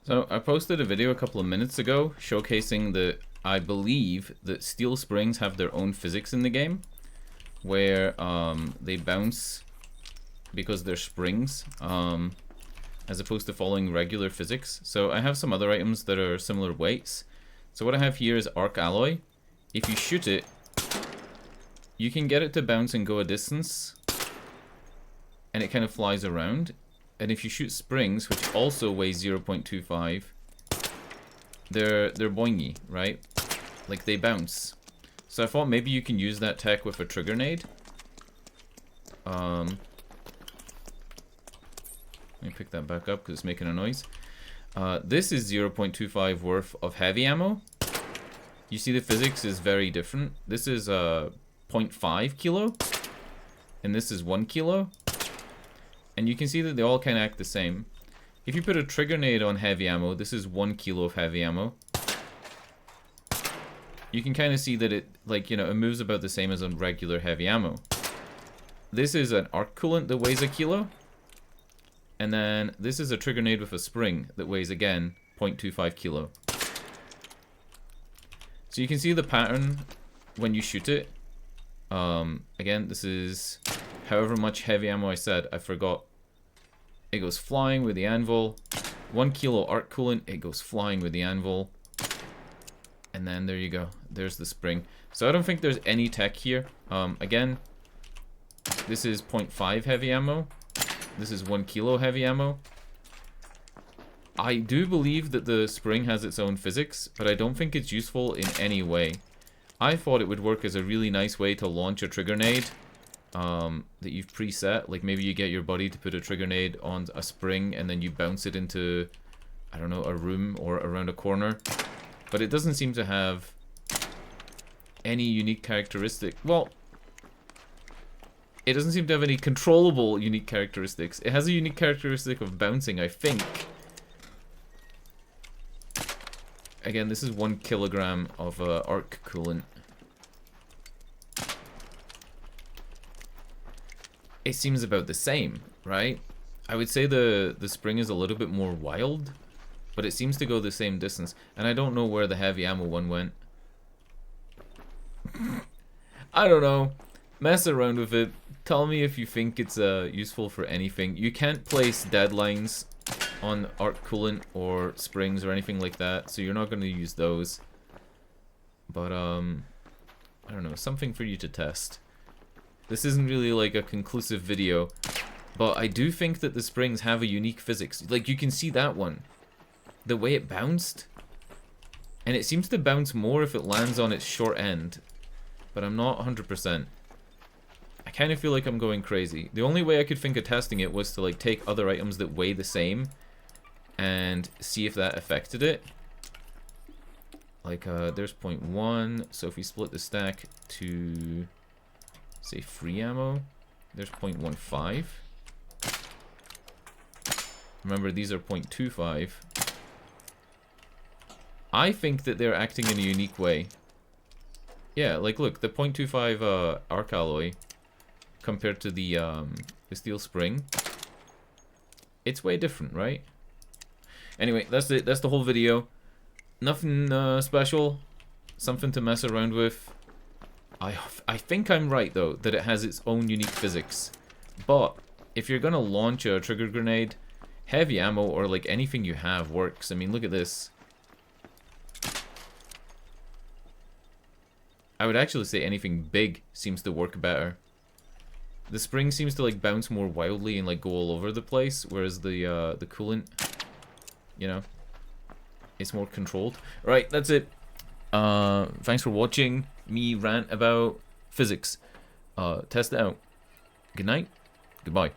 So I posted a video a couple of minutes ago showcasing that I believe that steel springs have their own physics in the game, where they bounce because they're springs, as opposed to following regular physics. So I have some other items that are similar weights. So what I have here is arc alloy. If you shoot it, you can get it to bounce and go a distance, and it kind of flies around. And if you shoot springs, which also weigh 0.25, they're boingy, right? Like, they bounce. So I thought maybe you can use that tech with a trigger nade. Let me pick that back up because it's making a noise. This is 0.25 worth of heavy ammo. You see the physics is very different. This is 0.5 kilo, and this is 1 kilo. And you can see that they all kind of act the same. If you put a trigger nade on heavy ammo, this is 1 kilo of heavy ammo. You can kind of see that it, like, you know, it moves about the same as on regular heavy ammo. This is an arc coolant that weighs a kilo. And then this is a trigger nade with a spring that weighs, again, 0.25 kilo. So you can see the pattern when you shoot it. Again, this is however much heavy ammo I said, I forgot. It goes flying with the anvil. 1 kilo arc coolant, it goes flying with the anvil. And then there you go. There's the spring. So I don't think there's any tech here. Again, this is 0.5 heavy ammo. This is 1 kilo heavy ammo. I do believe that the spring has its own physics, but I don't think it's useful in any way. I thought it would work as a really nice way to launch a trigger nade that you've preset. Like, maybe you get your buddy to put a trigger nade on a spring and then you bounce it into, I don't know, a room or around a corner. But it doesn't seem to have any unique characteristic. Well, it doesn't seem to have any controllable unique characteristics. It has a unique characteristic of bouncing, I think. Again, this is 1 kilogram of arc coolant. It seems about the same, right? I would say the spring is a little bit more wild, but it seems to go the same distance. And I don't know where the heavy ammo one went. I don't know. Mess around with it. Tell me if you think it's useful for anything. You can't place deadlines on arc coolant or springs or anything like that, so you're not going to use those. But I don't know, something for you to test. This isn't really like a conclusive video, but I do think that the springs have a unique physics. Like, you can see that one, the way it bounced, and it seems to bounce more if it lands on its short end, but I'm not 100%. I kind of feel like I'm going crazy. The only way I could think of testing it was to, like, take other items that weigh the same and see if that affected it. Like, there's 0.1, so if we split the stack to, say, free ammo, there's 0.15. Remember, these are 0.25. I think that they're acting in a unique way. Yeah, like, look, the 0.25 arc alloy compared to the steel spring, it's way different, right? Anyway, that's it. That's the whole video. Nothing special. Something to mess around with. I think I'm right, though, that it has its own unique physics. But if you're gonna launch a trigger grenade, heavy ammo or like anything you have works. I mean, look at this. I would actually say anything big seems to work better. The spring seems to like bounce more wildly and like go all over the place, whereas the coolant, you know, it's more controlled. Right, that's it. Thanks for watching me rant about physics. Test it out. Good night. Goodbye.